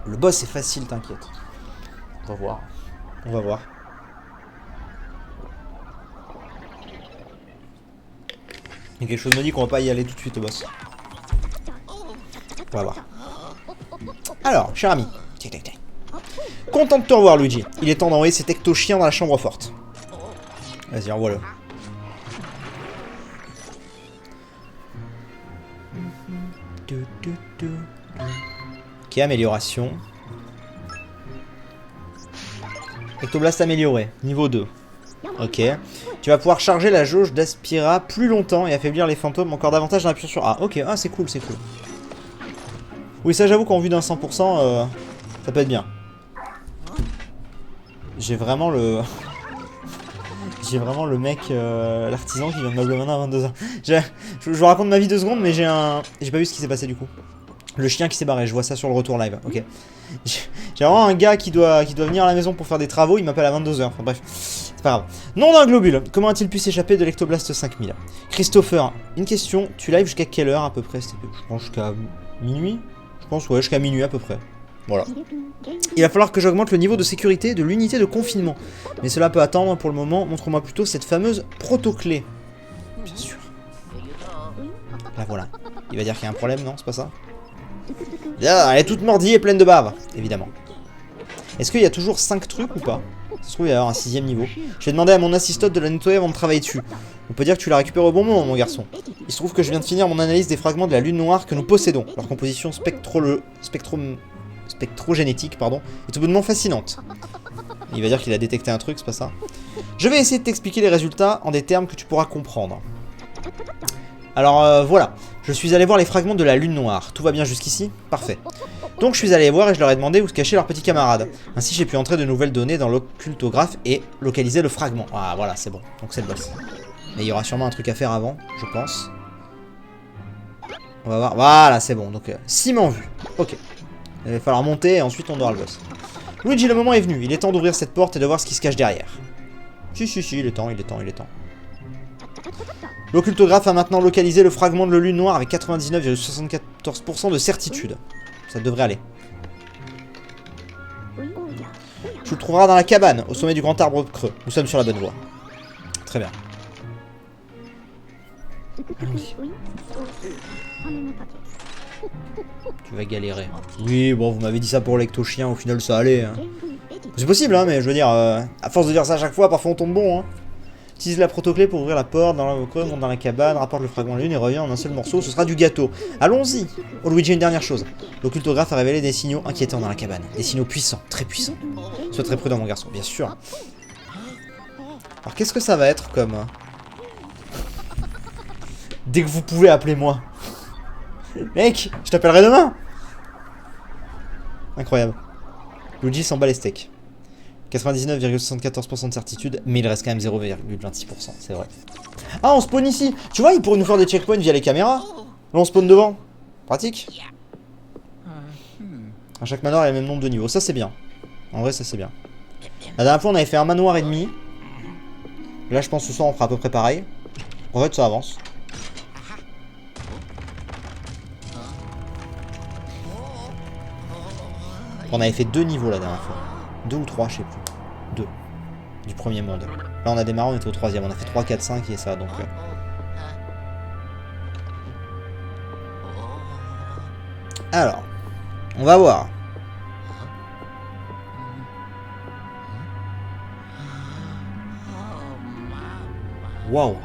Le boss est facile, t'inquiète. On va voir. On va voir. Il y a quelque chose me dit qu'on va pas y aller tout de suite au boss. On va voir. Alors, cher ami. Tic, tic, tic. Content de te revoir, Luigi. Il est temps d'envoyer cet ecto chien dans la chambre forte. Vas-y, envoie-le. Ok, amélioration. Ectoblast amélioré, niveau 2. Ok. Tu vas pouvoir charger la jauge d'Aspira plus longtemps et affaiblir les fantômes encore davantage en appuyant sur A. Ok, ah c'est cool, c'est cool. Oui, ça j'avoue qu'en vue d'un 100%, ça peut être bien. J'ai vraiment le... J'ai vraiment le mec, l'artisan qui vient de meubler maintenant à 22h. Je vous raconte ma vie 2 secondes, mais j'ai pas vu ce qui s'est passé du coup. Le chien qui s'est barré, je vois ça sur le retour live, ok. J'ai vraiment un gars qui doit venir à la maison pour faire des travaux, il m'appelle à 22h, enfin bref, c'est pas grave. Nom d'un globule, comment a-t-il pu s'échapper de l'Ectoblast 5000? Christopher, une question, tu live jusqu'à quelle heure à peu près? Je pense jusqu'à minuit? Je pense, ouais, jusqu'à minuit à peu près. Voilà. Il va falloir que j'augmente le niveau de sécurité de l'unité de confinement. Mais cela peut attendre pour le moment, montre-moi plutôt cette fameuse proto-clé. Bien sûr. Là voilà. Il va dire qu'il y a un problème, non? C'est pas ça? Ah, elle est toute mordie et pleine de bave, évidemment. Est-ce qu'il y a toujours 5 trucs ou pas? Ça se trouve, il va y avoir un 6ème niveau. Je vais demander à mon assistote de la nettoyer avant de travailler dessus. On peut dire que tu l'as récupéré au bon moment, mon garçon. Il se trouve que je viens de finir mon analyse des fragments de la lune noire que nous possédons. Leur composition spectrogénétique, pardon, est tout bonnement fascinante. Il va dire qu'il a détecté un truc, c'est pas ça? Je vais essayer de t'expliquer les résultats en des termes que tu pourras comprendre. Alors voilà, je suis allé voir les fragments de la lune noire. Tout va bien jusqu'ici? Parfait. Donc je suis allé voir et je leur ai demandé où se cachaient leurs petits camarades. Ainsi j'ai pu entrer de nouvelles données dans l'occultographe et localiser le fragment. Ah voilà, c'est bon. Donc c'est le boss. Mais il y aura sûrement un truc à faire avant, je pense. On va voir. Voilà, c'est bon. Donc ciment vu. Ok. Il va falloir monter et ensuite on aura le boss. Luigi, le moment est venu. Il est temps d'ouvrir cette porte et de voir ce qui se cache derrière. Si, il est temps, il est temps, il est temps. L'occultographe a maintenant localisé le fragment de la lune noire avec 99,74% de certitude. Ça devrait aller. Tu le trouveras dans la cabane, au sommet du grand arbre creux. Nous sommes sur la bonne voie. Très bien. Allons-y. Tu vas galérer. Oui, bon, vous m'avez dit ça pour l'ecto-chien, au final ça allait. Hein. C'est possible, hein, mais je veux dire, à force de dire ça à chaque fois, parfois on tombe bon. Hein. Utilise la protoclé pour ouvrir la porte, dans l'arbre creux, monte dans la cabane, rapporte le fragment de lune et revient en un seul morceau, ce sera du gâteau. Allons-y. Oh Luigi, une dernière chose. L'occultographe a révélé des signaux inquiétants dans la cabane. Des signaux puissants, très puissants. Sois très prudent mon garçon, bien sûr. Alors qu'est-ce que ça va être comme... Dès que vous pouvez, appelez-moi. Mec, je t'appellerai demain. Incroyable. Luigi s'en bat les steaks. 99,74% de certitude, mais il reste quand même 0,26%, c'est vrai. Ah, on spawn ici. Tu vois, il pourrait nous faire des checkpoints via les caméras. Là, on spawn devant. Pratique. À chaque manoir, il y a le même nombre de niveaux. Ça, c'est bien. En vrai, ça, c'est bien. La dernière fois, on avait fait un manoir et demi. Là, je pense que ce soir, on fera à peu près pareil. En fait, ça avance. On avait fait 2 niveaux la dernière fois. 2 ou 3, je sais plus. 2. Du premier monde. Là, on a démarré, on était au 3ème. On a fait 3, 4, 5 et ça, donc... Alors, on va voir. Waouh.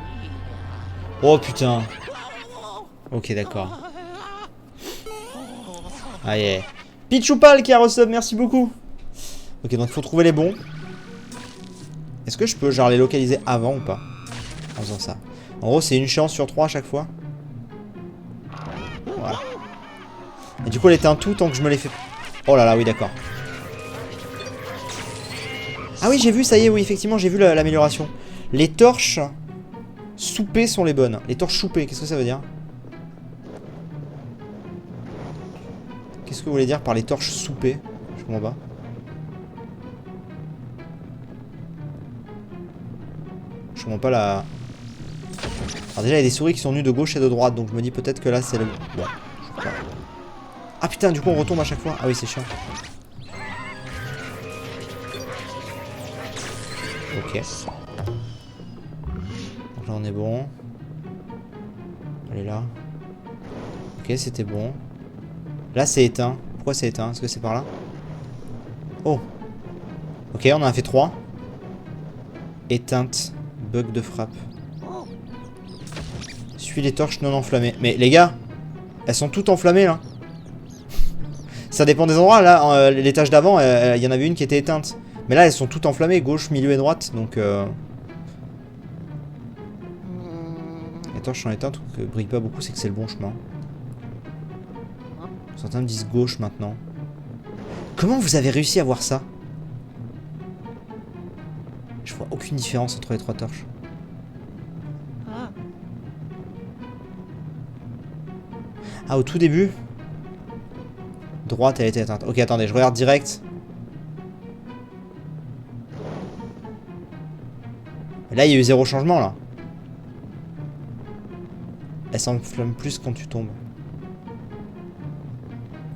Oh putain. Ok, d'accord. Ah yeah. Pichoupal qui a resub, merci beaucoup. Ok, donc il faut trouver les bons. Est-ce que je peux genre les localiser avant ou pas? En faisant ça. En gros, c'est une chance sur 3 à chaque fois. Voilà. Et du coup, elle était un tout tant que je me l'ai fait... Oh là là, oui, d'accord. Ah oui, j'ai vu, ça y est, oui, effectivement, j'ai vu l'amélioration. Les torches soupées sont les bonnes. Les torches soupées, qu'est-ce que ça veut dire? Qu'est-ce que vous voulez dire par les torches soupées? Je comprends pas. Je comprends pas la... Alors déjà, il y a des souris qui sont nues de gauche et de droite, donc je me dis peut-être que là, c'est le... Bon, je sais pas. Ah putain, du coup on retombe à chaque fois. Ah oui, c'est chiant. Ok. Donc là on est bon. Allez là. Ok, c'était bon. Là c'est éteint. Pourquoi c'est éteint? Est-ce que c'est par là? Oh. Ok, on en a fait 3. Éteinte. Bug de frappe. Suis les torches non enflammées. Mais les gars, elles sont toutes enflammées là. Ça dépend des endroits. Là, l'étage d'avant, il y en avait une qui était éteinte. Mais là, elles sont toutes enflammées. Gauche, milieu et droite. Donc... Les torches sont éteintes. Donc brille pas beaucoup, c'est que c'est le bon chemin. Certains me disent gauche maintenant. Comment vous avez réussi à voir ça? Je vois aucune différence entre les 3 torches. Ah, au tout début? Droite, elle était éteinte. Ok, attendez, je regarde direct. Et là, il y a eu 0 changement, là. Elle s'enflamme plus quand tu tombes.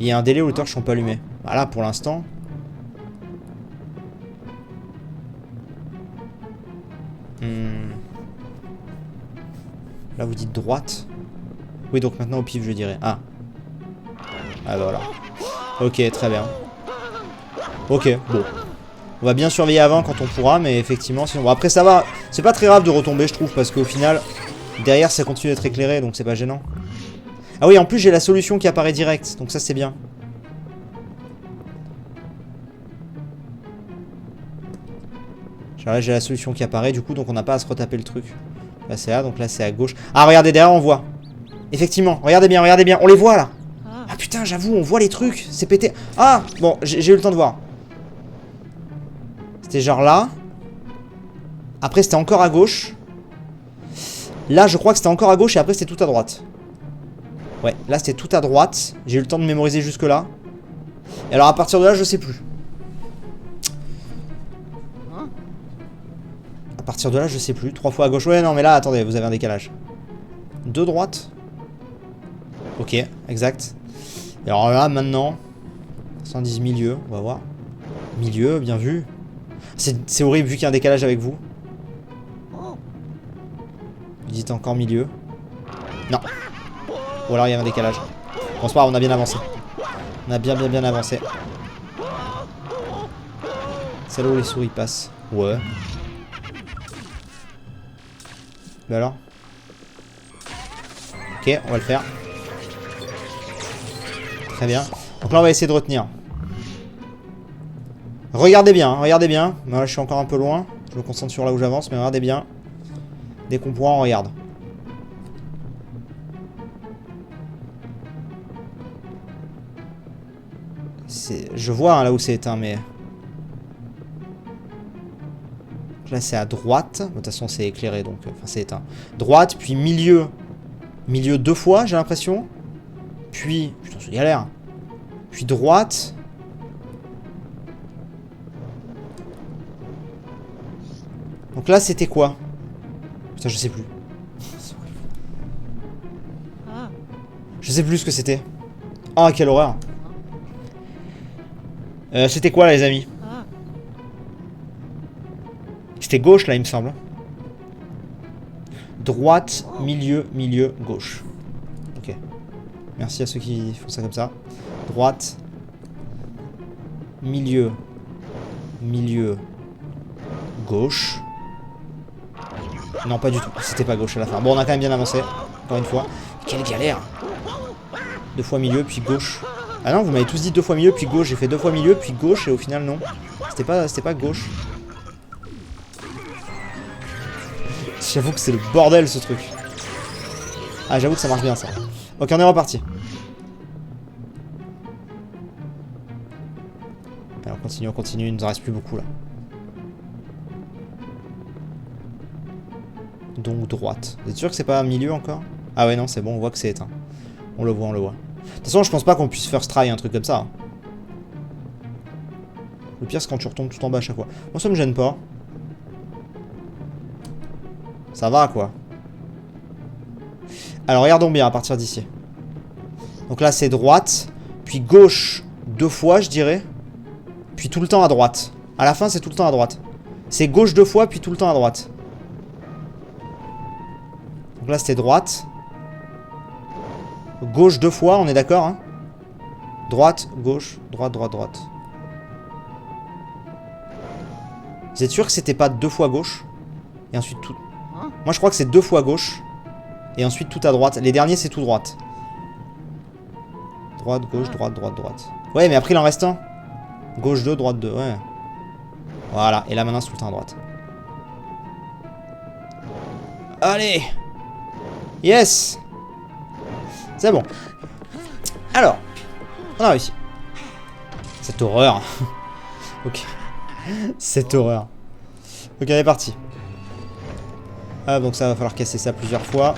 Il y a un délai où les torches sont pas allumées. Voilà, pour l'instant. Là, vous dites droite. Oui, donc maintenant au pif, je dirais. Ah. Ah, bah voilà. Ok, très bien. Ok, bon. On va bien surveiller avant quand on pourra, mais effectivement, sinon... Bon, après, ça va. C'est pas très grave de retomber, je trouve, parce qu'au final, derrière, ça continue d'être éclairé, donc c'est pas gênant. Ah oui, en plus, j'ai la solution qui apparaît direct, donc ça, c'est bien. Là, j'ai la solution qui apparaît, du coup, donc on n'a pas à se retaper le truc. Là, c'est là, donc là, c'est à gauche. Ah, regardez, derrière, on voit. Effectivement, regardez bien, on les voit, là. Ah, putain, j'avoue, on voit les trucs. C'est pété. Ah, bon, j'ai eu le temps de voir. C'était genre là. Après, c'était encore à gauche. Là, je crois que c'était encore à gauche et après, c'était tout à droite. Ouais, là, c'était tout à droite. J'ai eu le temps de mémoriser jusque-là. Et alors, à partir de là, je sais plus. À partir de là, je sais plus. 3 fois à gauche. Ouais, non, mais là, attendez, vous avez un décalage. 2 droite. Ok, exact. Et alors là, maintenant... 110 milieu, on va voir. Milieu, bien vu. C'est horrible vu qu'il y a un décalage avec vous. Vous dites encore milieu. Non. Ou alors il y a un décalage. Bon, c'est pas grave, on a bien avancé. On a bien avancé. C'est là où les souris passent. Ouais. Bah alors. Ok, on va le faire. Très bien. Donc là, on va essayer de retenir. Regardez bien, hein, regardez bien. Là, je suis encore un peu loin. Je me concentre sur là où j'avance, mais regardez bien. Dès qu'on pourra, on regarde. Je vois hein, là où c'est éteint, mais... Là, c'est à droite. De toute façon, c'est éclairé, donc... Enfin, c'est éteint. Droite, puis milieu. Milieu 2 fois, j'ai l'impression. Puis... Putain, c'est galère. Puis droite. Donc là, c'était quoi? Putain, je sais plus. Je sais plus ce que c'était. Ah, quelle horreur. C'était quoi, là, les amis? C'était gauche, là, il me semble. Droite, milieu, gauche. Ok. Merci à ceux qui font ça comme ça. Droite. Milieu, gauche. Non, pas du tout. C'était pas gauche à la fin. Bon, on a quand même bien avancé. Encore une fois. Quelle galère. 2 fois milieu, puis gauche. Ah non, vous m'avez tous dit 2 fois milieu, puis gauche. J'ai fait 2 fois milieu, puis gauche, et au final, non. C'était pas gauche. J'avoue que c'est le bordel, ce truc. Ah, j'avoue que ça marche bien, ça. Ok, on est reparti. Alors, on continue. Il nous en reste plus beaucoup, là. Donc, droite. Vous êtes sûr que c'est pas milieu, encore? Ah ouais, non, c'est bon, on voit que c'est éteint. On le voit. De toute façon, je pense pas qu'on puisse first try un truc comme ça. Le pire, c'est quand tu retombes tout en bas à chaque fois. Moi, ça me gêne pas. Ça va, quoi. Alors, regardons bien à partir d'ici. Donc là, c'est droite. Puis gauche 2 fois, je dirais. Puis tout le temps à droite. À la fin, c'est tout le temps à droite. C'est gauche 2 fois, puis tout le temps à droite. Donc là, c'était droite. Gauche 2 fois, on est d'accord, hein? Droite, gauche, droite, droite, droite. Vous êtes sûr que c'était pas 2 fois gauche? Et ensuite tout... Moi, je crois que c'est 2 fois gauche. Et ensuite tout à droite. Les derniers, c'est tout droite. Droite, gauche, droite, droite, droite. Ouais, mais après, il en reste un. Gauche 2, droite 2, ouais. Voilà, et là, maintenant, c'est tout le temps à droite. Allez! Yes! C'est bon. Alors, on a réussi. Cette horreur. Ok. Cette horreur. Ok, on est parti. Ah, donc ça va falloir casser ça plusieurs fois.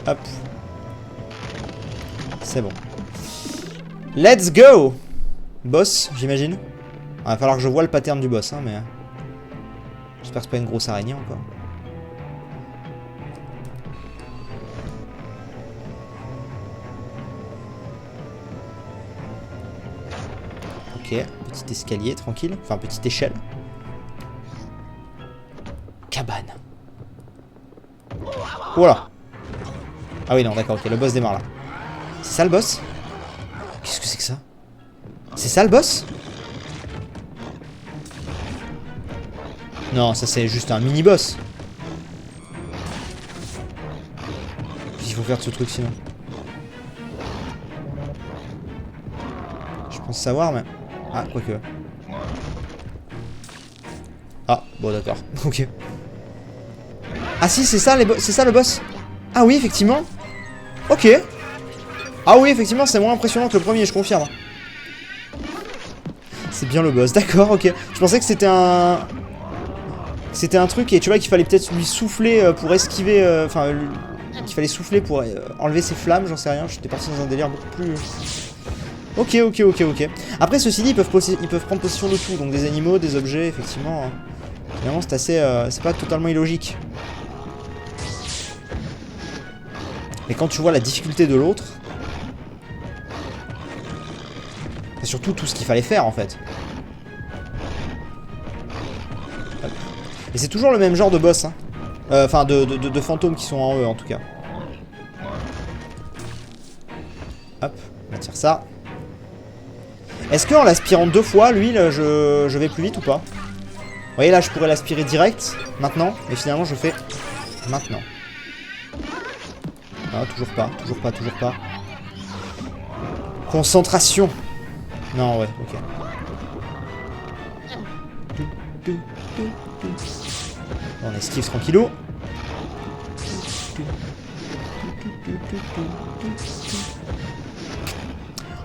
Hop. C'est bon. Let's go! Boss, j'imagine. Il va falloir que je vois le pattern du boss, hein, mais... J'espère que c'est pas une grosse araignée encore. Ok, petit escalier, tranquille. Enfin, petite échelle. Cabane. Voilà. Ah oui, non, d'accord, ok, le boss démarre là. C'est ça le boss? Qu'est-ce que c'est que ça? C'est ça le boss? Non, ça c'est juste un mini-boss. Qu'est-ce qu'il faut faire de ce truc sinon? Je pense savoir, mais... Ah, quoique. Ah, bon d'accord. Ok. Ah si, c'est ça, c'est ça le boss? Ah oui, effectivement. Ok. Ah oui, effectivement, c'est moins impressionnant que le premier, je confirme. C'est bien le boss, d'accord, ok. Je pensais que c'était un... C'était un truc et tu vois qu'il fallait peut-être lui souffler pour esquiver... Enfin, qu'il fallait souffler pour enlever ses flammes, j'en sais rien. J'étais parti dans un délire beaucoup plus... Ok, ok, ok, ok. Après, ceci dit, ils peuvent prendre possession de tout. Donc des animaux, des objets, effectivement. Évidemment, c'est assez... c'est pas totalement illogique. Mais quand tu vois la difficulté de l'autre... C'est surtout tout ce qu'il fallait faire, en fait. Et c'est toujours le même genre de boss, hein. Enfin, de fantômes qui sont en eux, en tout cas. Hop, on va tirer ça. Est-ce qu'en l'aspirant 2 fois, lui, là, je vais plus vite ou pas? Vous voyez, là, je pourrais l'aspirer direct, maintenant. Et finalement, je fais maintenant. Ah, toujours pas, toujours pas, toujours pas. Concentration. Non, ouais, ok. On esquive tranquillou.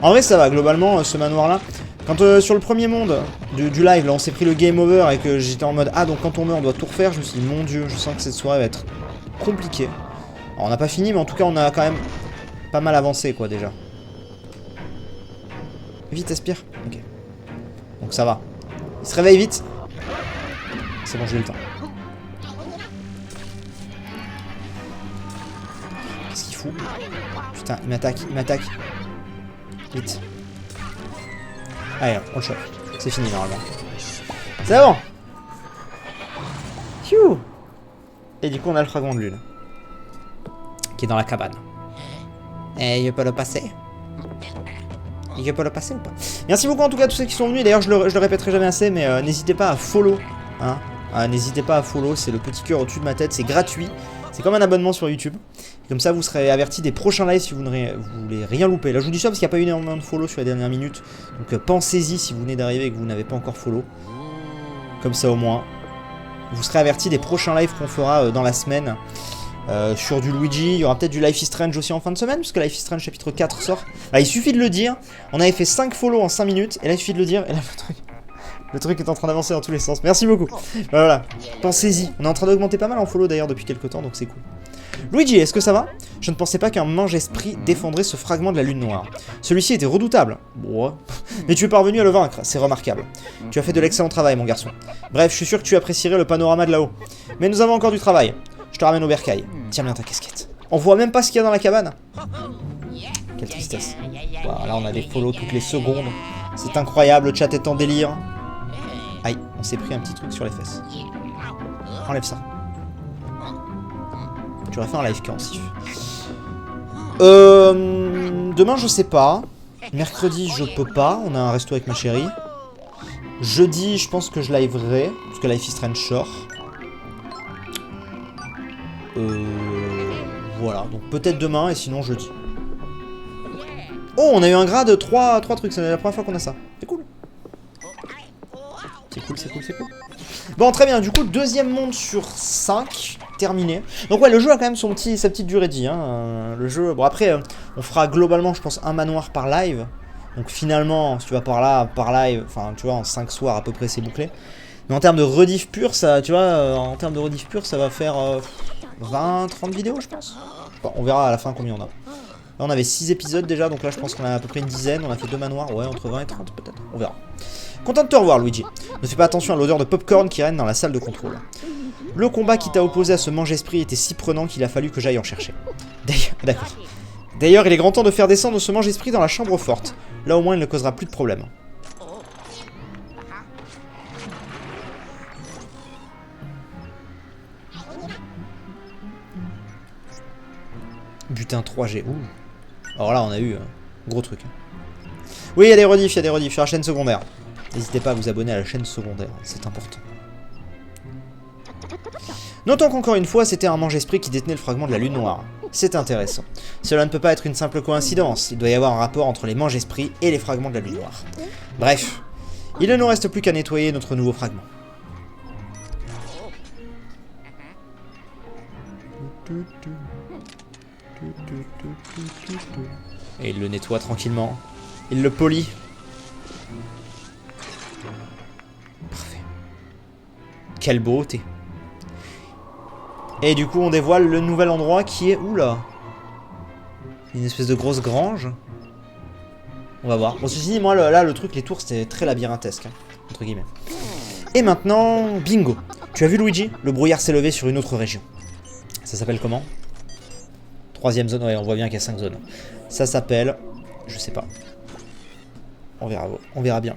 En vrai, ça va, globalement, ce manoir-là. Quand sur le premier monde du live, là, on s'est pris le game over et que j'étais en mode ah, donc quand on meurt, on doit tout refaire. Je me suis dit, mon dieu, je sens que cette soirée va être compliquée. Alors, on n'a pas fini, mais en tout cas, on a quand même pas mal avancé, quoi, déjà. Vite, aspire. Ok. Donc, ça va. Il se réveille vite. C'est bon, j'ai eu le temps. Qu'est-ce qu'il fout? Putain, il m'attaque, il m'attaque. Vite. Allez, on le chope. C'est fini, normalement. C'est bon. Phew. Et du coup, on a le fragment de lune. Qui est dans la cabane. Et je peux le passer? Je peux le passer ou pas? Merci beaucoup en tout cas à tous ceux qui sont venus. D'ailleurs, je le répéterai jamais assez, mais n'hésitez pas à follow. Hein. N'hésitez pas à follow, c'est le petit cœur au-dessus de ma tête, c'est gratuit. C'est comme un abonnement sur YouTube. Et comme ça, vous serez avertis des prochains lives si vous voulez rien louper. Là, je vous dis ça parce qu'il n'y a pas eu énormément de follow sur les dernières minutes. Donc pensez-y si vous venez d'arriver et que vous n'avez pas encore follow. Comme ça au moins. Vous serez avertis des prochains lives qu'on fera dans la semaine. Sur du Luigi, il y aura peut-être du Life is Strange aussi en fin de semaine, parce que Life is Strange chapitre 4 sort. Là, il suffit de le dire. On avait fait 5 follow en 5 minutes, et là, il suffit de le dire, et là, le truc est en train d'avancer dans tous les sens. Merci beaucoup. Voilà, pensez-y. On est en train d'augmenter pas mal en follow d'ailleurs depuis quelques temps, donc c'est cool. Luigi, est-ce que ça va? Je ne pensais pas qu'un mange-esprit défendrait ce fragment de la lune noire. Celui-ci était redoutable. Bon, mais tu es parvenu à le vaincre, c'est remarquable. Tu as fait de l'excellent travail, mon garçon. Bref, je suis sûr que tu apprécierais le panorama de là-haut. Mais nous avons encore du travail. Je te ramène au bercail. Tiens bien ta casquette. On voit même pas ce qu'il y a dans la cabane. Ok. quelle tristesse. Voilà, là on a des follow toutes les secondes. C'est incroyable, le chat est en délire. Aïe, on s'est pris un petit truc sur les fesses. Enlève ça. Tu aurais fait un live quand, Sif. Demain, je sais pas. Mercredi, je peux pas. On a un resto avec ma chérie. Jeudi, je pense que je liverai. Parce que Life is Strange sort. Voilà. Donc peut-être demain et sinon jeudi. Oh, on a eu un grade 3 trucs. C'est la première fois qu'on a ça. C'est cool. C'est cool, c'est cool, c'est cool. Bon, très bien. Du coup, deuxième monde sur 5. Terminé. Donc ouais, le jeu a quand même sa petite durée de vie. Hein. Le jeu... Bon, après, on fera globalement, je pense, un manoir par live. Donc finalement, si tu vas par là, par live, enfin, tu vois, en 5 soirs à peu près, c'est bouclé. Mais en termes de rediff pur, ça, tu vois, en termes de rediff pur, ça va faire 20-30 vidéos, je pense. Bon, on verra à la fin combien on a. Là, on avait 6 épisodes déjà, donc là, je pense qu'on a à peu près une dizaine. On a fait 2 manoirs, ouais, entre 20 et 30 peut-être. On verra. Content de te revoir, Luigi. Ne fais pas attention à l'odeur de popcorn qui règne dans la salle de contrôle. Le combat qui t'a opposé à ce mange-esprit était si prenant qu'il a fallu que j'aille en chercher. D'accord. D'ailleurs, il est grand temps de faire descendre ce mange-esprit dans la chambre forte. Là, au moins, il ne causera plus de problème. Butin 3G. Ouh. Alors là, on a eu gros truc. Oui, il y a des rediffs, sur la chaîne secondaire. N'hésitez pas à vous abonner à la chaîne secondaire, c'est important. Notons qu'encore une fois, c'était un mange-esprit qui détenait le fragment de la lune noire. C'est intéressant. Cela ne peut pas être une simple coïncidence, il doit y avoir un rapport entre les mange-esprits et les fragments de la lune noire. Bref, il ne nous reste plus qu'à nettoyer notre nouveau fragment. Et il le nettoie tranquillement. Il le polit. Parfait. Quelle beauté. Et du coup, on dévoile le nouvel endroit qui est... Oula. Une espèce de grosse grange. On va voir. Bon, ceci dit, moi, là, le truc, les tours, c'était très labyrinthesque. Hein, entre guillemets. Et maintenant, bingo. Tu as vu, Luigi? Le brouillard s'est levé sur une autre région. Ça s'appelle comment? Troisième zone. Ouais, on voit bien qu'il y a 5 zones. Ça s'appelle... Je sais pas. On verra bien.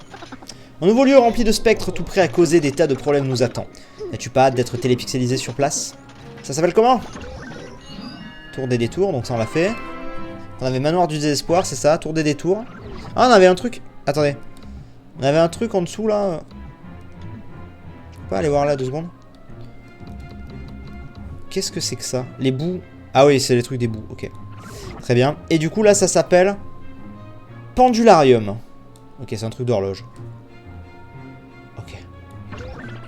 Un nouveau lieu rempli de spectres tout prêt à causer des tas de problèmes nous attend. N'as-tu pas hâte d'être télépixelisé sur place? Ça s'appelle comment? Tour des détours, donc ça on l'a fait. On avait manoir du désespoir, c'est ça, tour des détours. Ah, on avait un truc... Attendez. On avait un truc en dessous là. Je peux pas aller voir là 2 secondes. Qu'est-ce que c'est que ça? Les bouts... Ah oui, c'est les trucs des bouts, ok. Très bien. Et du coup là ça s'appelle... Pendularium. Ok, c'est un truc d'horloge. Ok.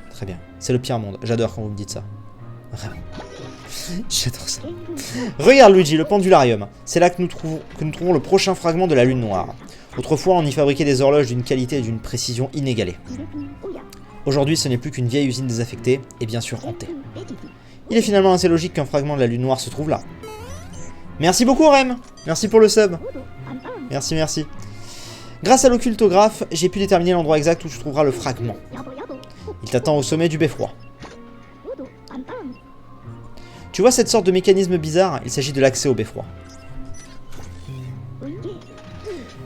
Très bien. C'est le pire monde. J'adore quand vous me dites ça. Vraiment. J'adore ça. Regarde Luigi, le pendularium. C'est là que nous trouvons le prochain fragment de la lune noire. Autrefois, on y fabriquait des horloges d'une qualité et d'une précision inégalées. Aujourd'hui, ce n'est plus qu'une vieille usine désaffectée et bien sûr hantée. Il est finalement assez logique qu'un fragment de la lune noire se trouve là. Merci beaucoup Rem. Merci pour le sub. Merci, merci. Grâce à l'occultographe, j'ai pu déterminer l'endroit exact où tu trouveras le fragment. Il t'attend au sommet du beffroi. Tu vois cette sorte de mécanisme bizarre? Il s'agit de l'accès au beffroi.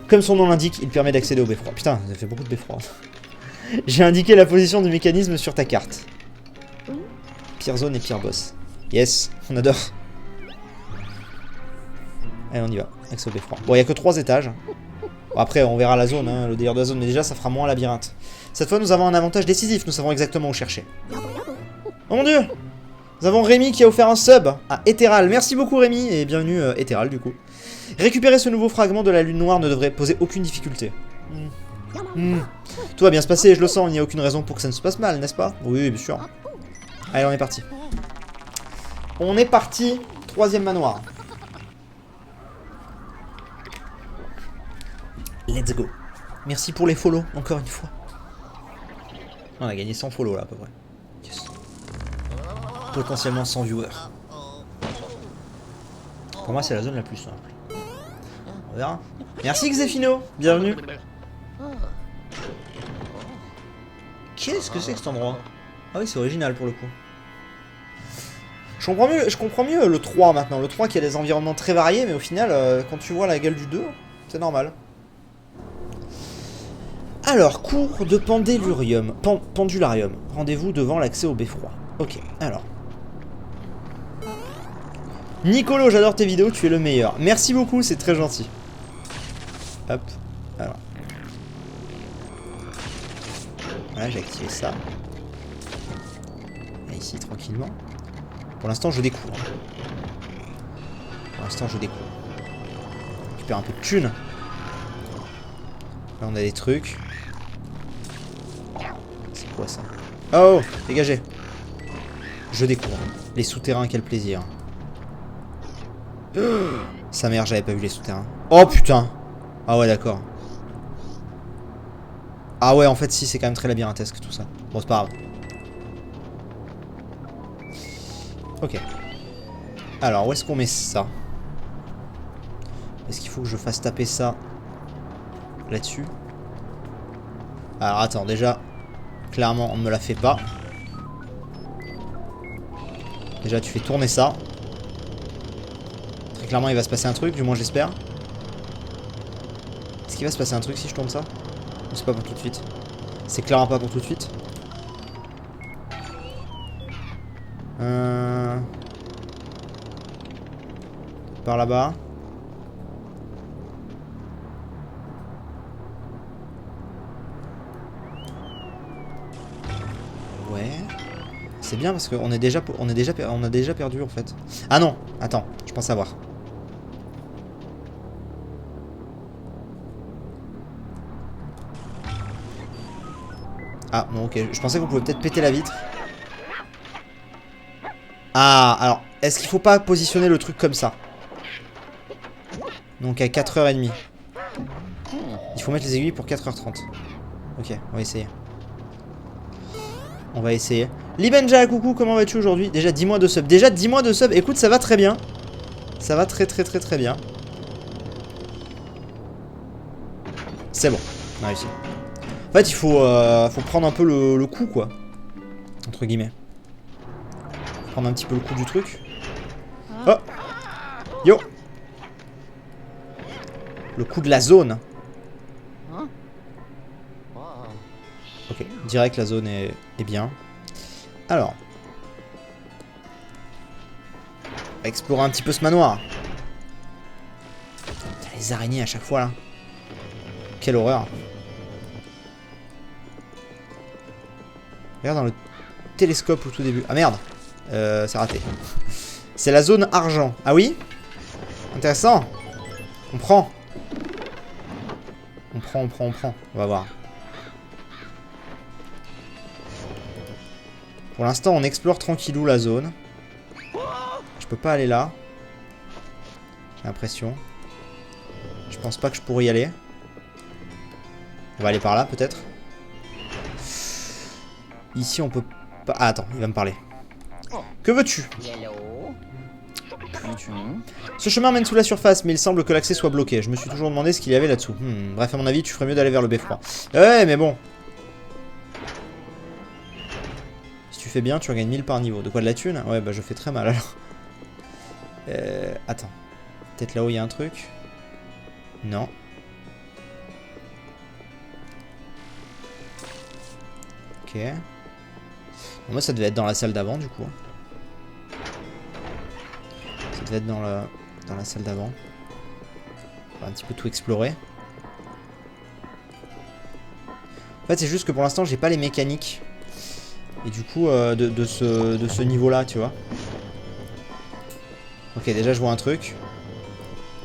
Comme son nom l'indique, il permet d'accéder au beffroi. Putain, ça fait beaucoup de beffroi. J'ai indiqué la position du mécanisme sur ta carte. Pire zone et pire boss. Yes, on adore. Allez, on y va. Accès au beffroi. Bon, il n'y a que 3 étages. Bon, après, on verra la zone, hein, le délire de la zone. Mais déjà, ça fera moins labyrinthe. Cette fois, nous avons un avantage décisif. Nous savons exactement où chercher. Oh mon dieu! Nous avons Rémi qui a offert un sub à Etheral. Merci beaucoup Rémi et bienvenue Etheral du coup. Récupérer ce nouveau fragment de la lune noire ne devrait poser aucune difficulté. Tout va bien se passer, je le sens, il n'y a aucune raison pour que ça ne se passe mal, n'est-ce pas? Oui, bien sûr. Allez, on est parti. On est parti, 3e manoir. Let's go. Merci pour les follow, encore une fois. On a gagné 100 follow là à peu près. Yes. Potentiellement 100 viewers. Pour moi, c'est la zone la plus simple. On verra. Merci Xefino, bienvenue. Qu'est-ce que c'est que cet endroit? Ah oui, c'est original pour le coup. Je comprends mieux le 3 maintenant. Le 3 qui a des environnements très variés, mais au final, quand tu vois la gueule du 2, c'est normal. Alors, cours de pendularium. Pendularium. Rendez-vous devant l'accès au beffroi. Ok, alors. Nicolo, j'adore tes vidéos, tu es le meilleur. Merci beaucoup, c'est très gentil. Hop, alors. Voilà, j'ai activé ça. Et ici, tranquillement. Pour l'instant, je découvre. Pour l'instant, je découvre. On récupère un peu de thunes. Là, on a des trucs. C'est quoi ça? Oh, dégagez. Je découvre. Les souterrains, quel plaisir. Sa mère, j'avais pas vu les souterrains. Oh putain. Ah ouais, d'accord. Ah ouais, en fait, si, c'est quand même très labyrinthesque tout ça. Bon, c'est pas grave. Ok. Alors, où est-ce qu'on met ça? Est-ce qu'il faut que je fasse taper ça là-dessus? Alors, attends, déjà, clairement, on ne me la fait pas. Déjà, tu fais tourner ça. Très clairement, il va se passer un truc, du moins j'espère. Est-ce qu'il va se passer un truc si je tourne ça? Ou c'est pas pour tout de suite? C'est clairement pas pour tout de suite. Par là-bas. Ouais. C'est bien parce qu'on est déjà, on a déjà perdu en fait. Ah non, attends, je pense savoir. Ah non, ok, je pensais qu'on pouvait peut-être péter la vitre. Ah, alors, est-ce qu'il faut pas positionner le truc comme ça? Donc à 4h30. Il faut mettre les aiguilles pour 4h30. Ok, on va essayer. On va essayer. Libenja, coucou, comment vas-tu aujourd'hui? Déjà 10 mois de sub. Déjà 10 mois de sub. Écoute, ça va très bien. Ça va très bien. C'est bon, on a réussi. En fait, il faut prendre un peu le coup, quoi. Entre guillemets. Prendre un petit peu le coup du truc. Oh! Yo! Le coup de la zone. Ok, direct la zone est bien. Alors. On va explorer un petit peu ce manoir. Putain, les araignées à chaque fois là. Quelle horreur. Regarde dans le télescope au tout début. Ah merde. C'est raté. C'est la zone argent. Ah oui? Intéressant. On prend. On prend. On va voir. Pour l'instant, on explore tranquillou la zone. Je peux pas aller là. J'ai l'impression. Je pense pas que je pourrais y aller. On va aller par là, peut-être. Ici, on peut pas... Ah, attends, il va me parler. Que veux-tu? Ce chemin mène sous la surface, mais il semble que l'accès soit bloqué. Je me suis toujours demandé ce qu'il y avait là-dessous. Bref, à mon avis, tu ferais mieux d'aller vers le beffroi. Ouais, mais bon. Si tu fais bien, tu regagnes 1000 par niveau. De quoi, de la thune? Ouais, bah je fais très mal alors. Attends. Peut-être là où il y a un truc. Non. Ok. Moi, ça devait être dans la salle d'avant, du coup. Ça devait être dans la salle d'avant. On va un petit peu tout explorer. En fait, c'est juste que pour l'instant, j'ai pas les mécaniques. Et du coup, de ce niveau-là, tu vois. Ok, déjà, je vois un truc.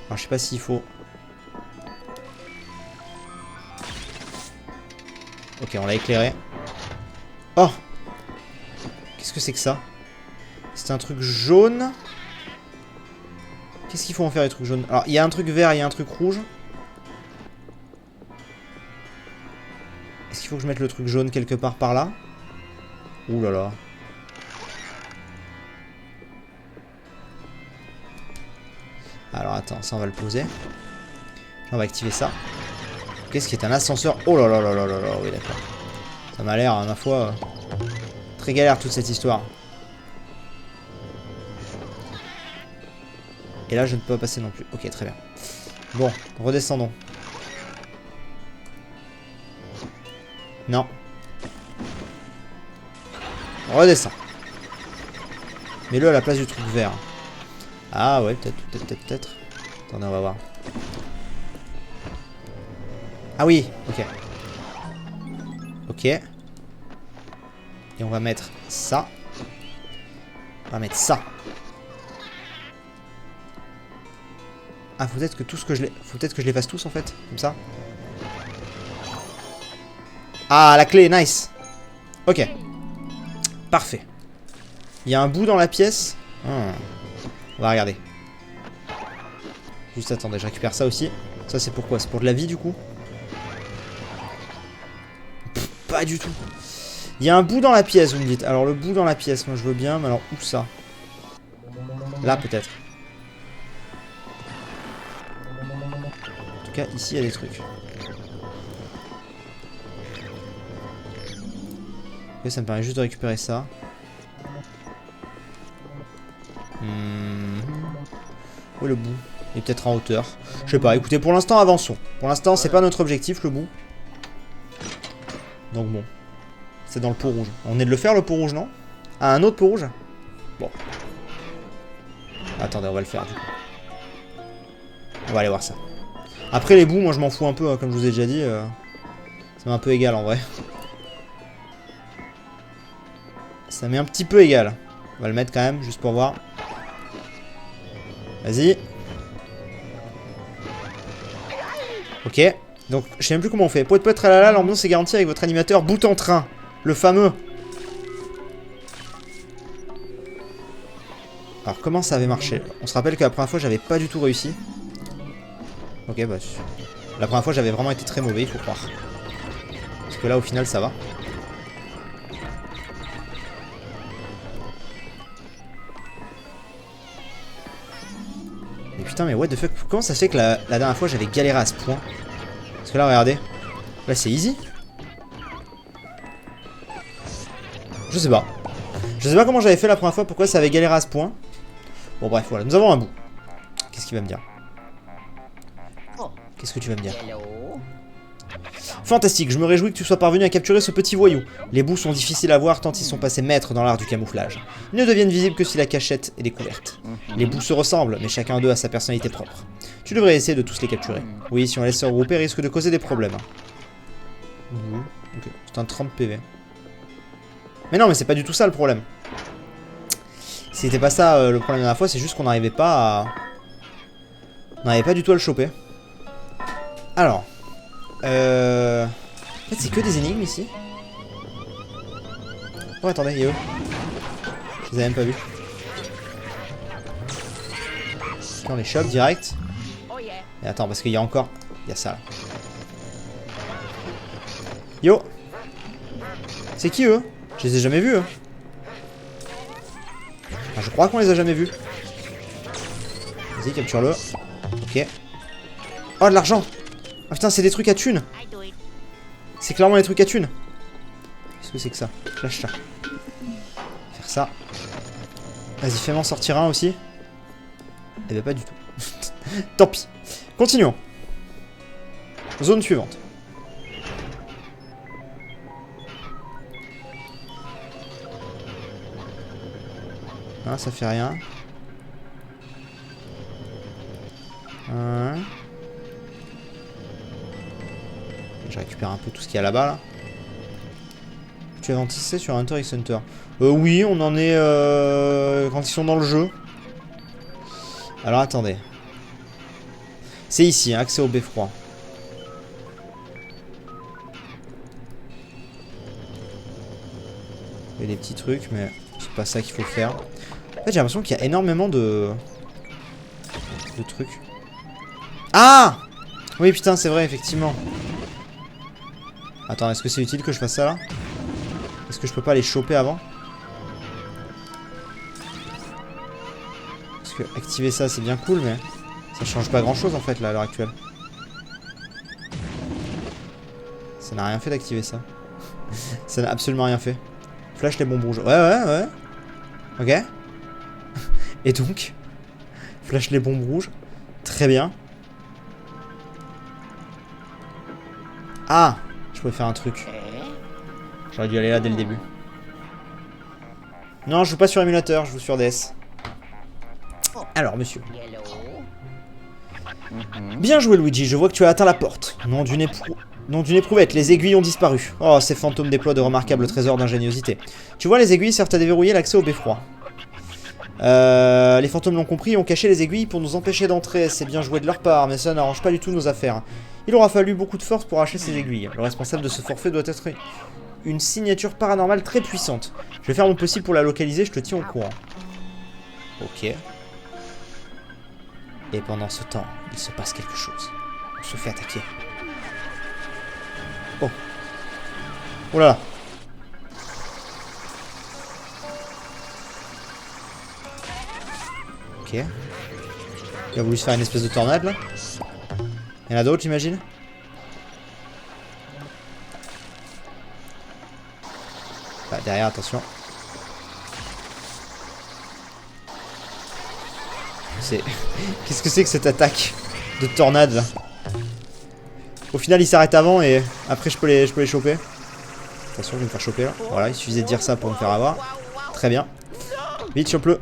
Alors, je sais pas s'il faut... Ok, on l'a éclairé. Oh! Qu'est-ce que c'est que ça? C'est un truc jaune. Qu'est-ce qu'il faut en faire les trucs jaunes? Alors, il y a un truc vert, il y a un truc rouge. Est-ce qu'il faut que je mette le truc jaune quelque part par là? Ouh là là. Alors, attends, ça on va le poser. On va activer ça. Qu'est-ce qui est un ascenseur? Oh là là là là là là, oui d'accord. Ça m'a l'air, ma foi, très galère toute cette histoire. Et là, je ne peux pas passer non plus. Ok, très bien. Bon, redescendons. Non. Redescends. Mets-le à la place du truc vert. Ah ouais, peut-être. Attendez, on va voir. Ah oui, ok. Ok. Et on va mettre ça. On va mettre ça. Ah, faut peut-être que tout ce que je les... Faut peut-être que je les fasse tous en fait. Comme ça. Ah, la clé, nice. Ok. Parfait. Il y a un bout dans la pièce. On va regarder. Juste attendez, je récupère ça aussi. Ça c'est pourquoi? C'est pour de la vie du coup? Pff, pas du tout. Il y a un bout dans la pièce, vous me dites. Alors le bout dans la pièce, moi je veux bien, mais alors où ça? Là peut-être. En tout cas, ici il y a des trucs. Ok, ça me permet juste de récupérer ça. Où est le bout? Il est peut-être en hauteur. Je sais pas, écoutez, pour l'instant avançons. Pour l'instant c'est pas notre objectif le bout. Donc bon. C'est dans le pot rouge. On est de le faire le pot rouge, non? Ah, un autre pot rouge? Bon. Attendez, on va le faire du coup. On va aller voir ça. Après les bouts, moi je m'en fous un peu, hein, comme je vous ai déjà dit. Ça m'est un peu égal en vrai. Ça m'est un petit peu égal. On va le mettre quand même, juste pour voir. Vas-y. Ok. Donc, je sais même plus comment on fait. Poète poète tralala, l'ambiance est garantie avec votre animateur bout en train. Le fameux. Alors, comment ça avait marché? On se rappelle que la première fois, j'avais pas du tout réussi. Ok, bah... La première fois, j'avais vraiment été très mauvais, il faut croire. Parce que là, au final, ça va. Mais putain, mais what the fuck? Comment ça se fait que la dernière fois, j'avais galéré à ce point? Parce que là, regardez. Là, c'est easy. Je sais pas. Je sais pas comment j'avais fait la première fois, pourquoi ça avait galéré à ce point. Bon, bref, voilà, nous avons un bout. Qu'est-ce qu'il va me dire? Qu'est-ce que tu vas me dire? Fantastique, je me réjouis que tu sois parvenu à capturer ce petit voyou. Les bouts sont difficiles à voir tant ils sont passés maîtres dans l'art du camouflage. Ils ne deviennent visibles que si la cachette est découverte. Les bouts se ressemblent, mais chacun d'eux a sa personnalité propre. Tu devrais essayer de tous les capturer. Oui, si on les laisse se regrouper, risque de causer des problèmes. Ok, c'est un 30 PV. Mais non, mais c'est pas du tout ça le problème. C'était pas ça le problème de la fois, c'est juste qu'on n'arrivait pas à... On n'arrivait pas du tout à le choper. Alors... En fait, c'est que des énigmes ici. Oh, attendez, il est où? Je les avais même pas vus. On les chope direct. Et attends, parce qu'il y a encore... Il y a ça là. Yo! C'est qui eux? Je les ai jamais vus eux. Enfin, je crois qu'on les a jamais vus. Vas-y, capture-le. Ok. Oh, de l'argent! Ah putain, c'est des trucs à thunes. C'est clairement des trucs à thunes. Qu'est-ce que c'est que ça? Je lâche ça. Faire ça. Vas-y, fais-moi en sortir un aussi. Eh ben pas du tout. Tant pis. Continuons. Zone suivante. Ah, ça fait rien. Je récupère un peu tout ce qu'il y a là-bas, là. Tu as anticipé sur Hunter x Hunter. Oui, on en est quand ils sont dans le jeu. Alors, attendez. C'est ici, hein, accès au beffroi. Il y a des petits trucs, mais c'est pas ça qu'il faut faire. En fait, j'ai l'impression qu'il y a énormément de trucs. Ah! Oui, putain, c'est vrai, effectivement. Attends, est-ce que c'est utile que je fasse ça, là? Est-ce que je peux pas les choper avant? Parce que activer ça, c'est bien cool, mais ça change pas grand-chose, en fait, là, à l'heure actuelle. Ça n'a rien fait d'activer ça. Ça n'a absolument rien fait. Flash les bombes rouges. Ouais. Ok. Et donc, Flash les bombes rouges. Très bien. Ah, je pouvais faire un truc. J'aurais dû aller là dès le début. Non, je joue pas sur émulateur, je joue sur DS. Alors, monsieur. Bien joué, Luigi, je vois que tu as atteint la porte. Nom d'une éprouvette, les aiguilles ont disparu. Oh, ces fantômes déploient de remarquables trésors d'ingéniosité. Tu vois, les aiguilles servent à déverrouiller l'accès au beffroi. Les fantômes l'ont compris et ont caché les aiguilles pour nous empêcher d'entrer. C'est bien joué de leur part, mais ça n'arrange pas du tout nos affaires. Il aura fallu beaucoup de force pour arracher ces aiguilles. Le responsable de ce forfait doit être une signature paranormale très puissante. Je vais faire mon possible pour la localiser, je te tiens au courant. Ok. Et pendant ce temps, il se passe quelque chose. On se fait attaquer. Oh. Oh là là. Ok. Il a voulu se faire une espèce de tornade là. Il y en a d'autres, j'imagine. Bah, derrière, attention. C'est... Qu'est-ce que c'est que cette attaque de tornade là? Au final, il s'arrête avant et après, je peux les choper. Attention, je vais me faire choper là. Voilà, il suffisait de dire ça pour me faire avoir. Très bien. Vite, chope-le.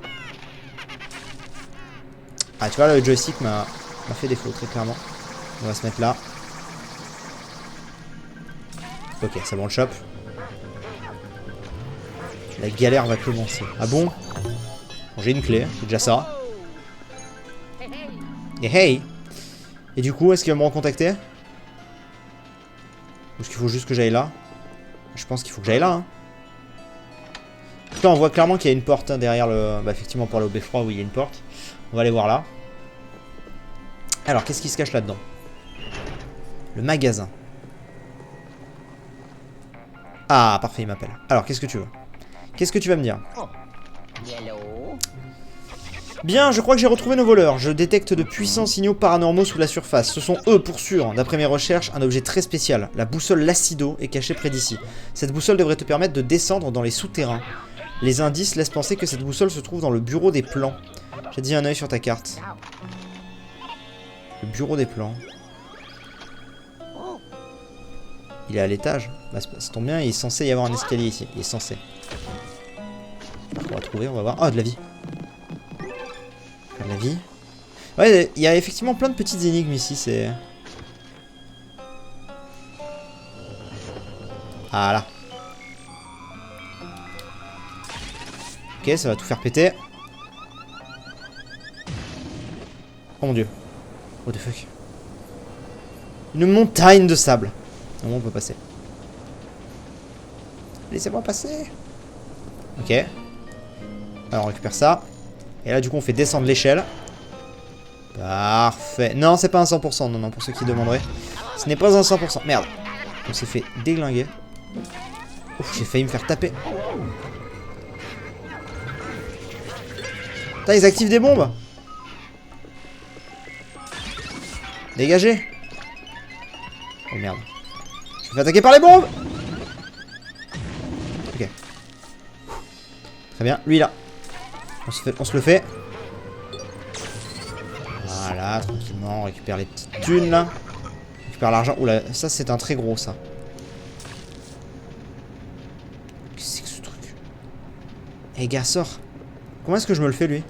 Ah, tu vois, le joystick m'a fait défaut, très clairement. On va se mettre là. Ok, c'est bon, le chope. La galère va commencer. Ah bon? Bon, j'ai une clé, c'est déjà ça. Et hey! Et du coup, est-ce qu'il va me recontacter? Ou est-ce qu'il faut juste que j'aille là? Je pense qu'il faut que j'aille là. Hein. En tout cas, on voit clairement qu'il y a une porte hein, derrière le... Bah, effectivement, pour aller au beffroi, oui, il y a une porte. On va aller voir là. Alors, qu'est-ce qui se cache là-dedans? Le magasin. Ah, parfait, il m'appelle. Alors, qu'est-ce que tu veux? Qu'est-ce que tu vas me dire? Bien, je crois que j'ai retrouvé nos voleurs. Je détecte de puissants signaux paranormaux sous la surface. Ce sont eux, pour sûr. D'après mes recherches, un objet très spécial. La boussole Lacido est cachée près d'ici. Cette boussole devrait te permettre de descendre dans les souterrains. Les indices laissent penser que cette boussole se trouve dans le bureau des plans. J'ai dit un œil sur ta carte. Le bureau des plans. Il est à l'étage. Bah, ça tombe bien, il est censé y avoir un escalier ici. Il est censé. On va trouver, on va voir. Ah, de la vie. De la vie. Ouais, il y a effectivement plein de petites énigmes ici, c'est... Ah là. Ok, ça va tout faire péter. Oh mon dieu. What the fuck. Une montagne de sable. Comment on peut passer? Laissez-moi passer. Ok. Alors on récupère ça. Et là du coup on fait descendre l'échelle. Parfait. Non c'est pas un 100%. Non non pour ceux qui demanderaient. Ce n'est pas un 100%. Merde. On s'est fait déglinguer. Ouf j'ai failli me faire taper. Putain ils activent des bombes. Dégagez. Oh merde. Je me fais attaquer par les bombes. Ok. Très bien. Lui là. On se le fait. Voilà, tranquillement. On récupère les petites thunes là. On récupère l'argent. Oula, ça c'est un très gros ça. Qu'est-ce que c'est que ce truc? Eh gars, sors. Comment est-ce que je me le fais lui?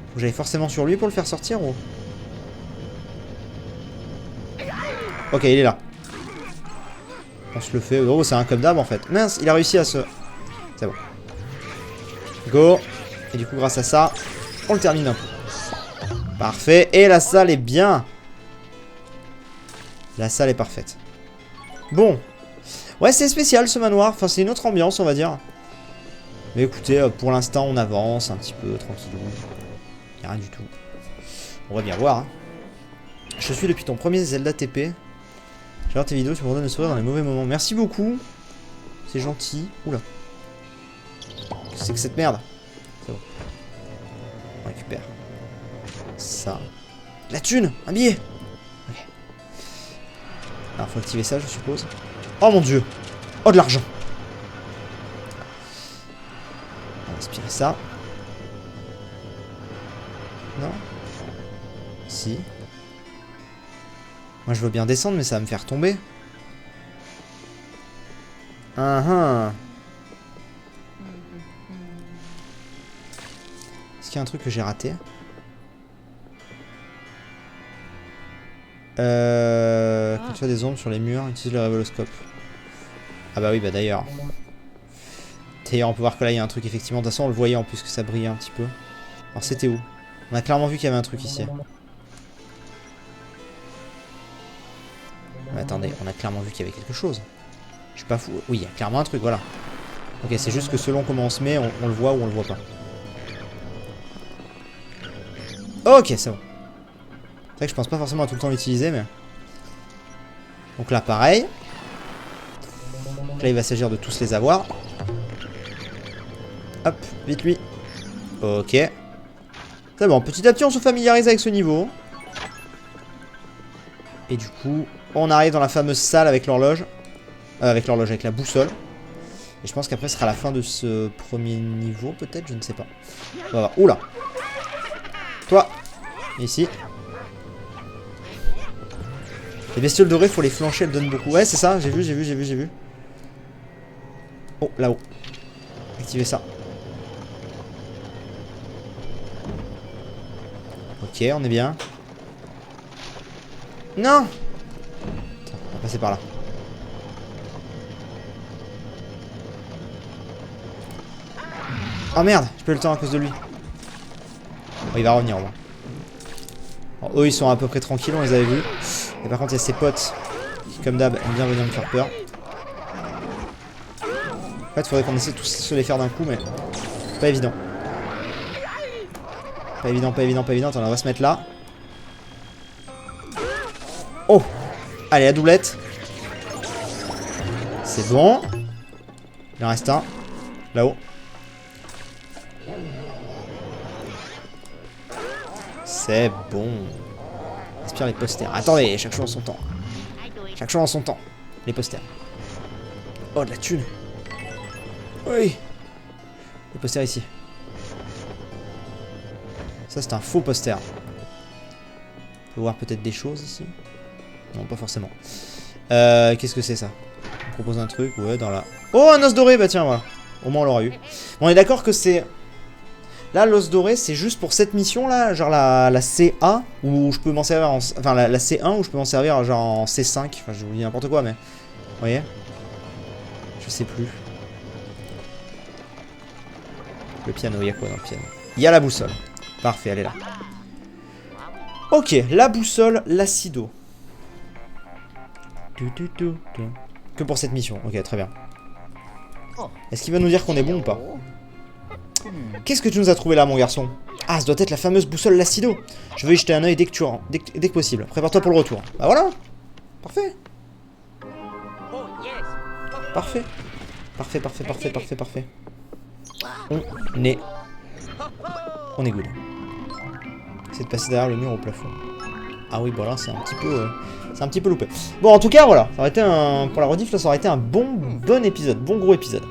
Faut que j'aille forcément sur lui pour le faire sortir ou... Ok, il est là. On se le fait. Oh, c'est un comme d'hab en fait. Mince, il a réussi à se... C'est bon. Go. Et du coup, grâce à ça, on le termine un peu. Parfait. Et la salle est bien. La salle est parfaite. Bon. Ouais, c'est spécial ce manoir. Enfin, c'est une autre ambiance, on va dire. Mais écoutez, pour l'instant, on avance un petit peu, tranquillou. Il n'y a rien du tout. On va bien voir. Hein. Je suis depuis ton premier Zelda TP. J'adore tes vidéos, tu me redonnes le sourire dans les mauvais moments. Merci beaucoup. C'est gentil. Oula. Qu'est-ce que c'est que cette merde? C'est bon. On récupère. Ça. La thune! Un billet! Ok. Alors, faut activer ça, je suppose. Oh mon dieu! Oh, de l'argent! On va aspirer ça. ici. Moi je veux bien descendre mais ça va me faire tomber. Est-ce qu'il y a un truc que j'ai raté? Quand tu as des ombres sur les murs, utilise le révéloscope. Ah bah oui, bah d'ailleurs. D'ailleurs, on peut voir que là il y a un truc effectivement. De toute façon, on le voyait en plus que ça brillait un petit peu. Alors c'était où? On a clairement vu qu'il y avait un truc ici. Mais attendez, on a clairement vu qu'il y avait quelque chose. Je suis pas fou. Oui, il y a clairement un truc, voilà. Ok, c'est juste que selon comment on se met, on le voit ou on le voit pas. Ok, c'est bon. C'est vrai que je pense pas forcément à tout le temps l'utiliser, mais... Donc là, pareil. Donc là, il va s'agir de tous les avoir. Hop, vite lui. Ok. C'est bon, petit à petit, on se familiarise avec ce niveau. Et du coup, on arrive dans la fameuse salle avec l'horloge. Avec la boussole. Et je pense qu'après, ce sera la fin de ce premier niveau, peut-être, je ne sais pas. On va voir. Oula. Toi. Ici. Les bestioles dorées, faut les flancher, elles donnent beaucoup. Ouais, c'est ça, j'ai vu. Oh, là-haut. Activez ça. Ok, on est bien. Non! Attends, on va passer par là. Oh merde, j'ai pas eu le temps à cause de lui. Bon, il va revenir au moins. Bon, eux, ils sont à peu près tranquilles, on les avait vus. Et par contre, il y a ses potes qui, comme d'hab, aiment bien venir me faire peur. En fait, il faudrait qu'on essaie de tous se les faire d'un coup, mais pas évident. Pas évident. Attends, on va se mettre là. Oh! Allez, la doublette. C'est bon. Il en reste un. Là-haut. C'est bon. Inspire les posters. Attendez, chaque chose en son temps. Chaque chose en son temps. Les posters. Oh, de la thune. Oui. Les posters ici. Ça, c'est un faux poster. On peut voir peut-être des choses ici. Non, pas forcément. Qu'est-ce que c'est ça? On propose un truc. Ouais, dans la... Oh, un os doré. Bah tiens, voilà. Au moins, on l'aura eu. Bon, on est d'accord que c'est... Là, l'os doré, c'est juste pour cette mission-là, genre la CA, où je peux m'en servir en... Enfin, la C1, où je peux m'en servir genre en C5. Enfin, je vous dis n'importe quoi, mais... Vous voyez? Je sais plus. Le piano, il y a quoi dans le piano? Il y a la boussole. Parfait, elle est là. Ok, la boussole, l'acido. Que pour cette mission. Ok, très bien. Est-ce qu'il va nous dire qu'on est bon ou pas? Qu'est-ce que tu nous as trouvé là, mon garçon? Ah, ça doit être la fameuse boussole Lacido. Je veux y jeter un œil dès que possible. Prépare-toi pour le retour. Bah voilà. Parfait. Parfait. Parfait. On est good. C'est de passer derrière le mur au plafond. Ah oui, bon là, c'est un petit peu loupé. Bon, en tout cas, voilà. Ça aurait été pour la rediff, là, ça aurait été un bon épisode. Bon gros épisode.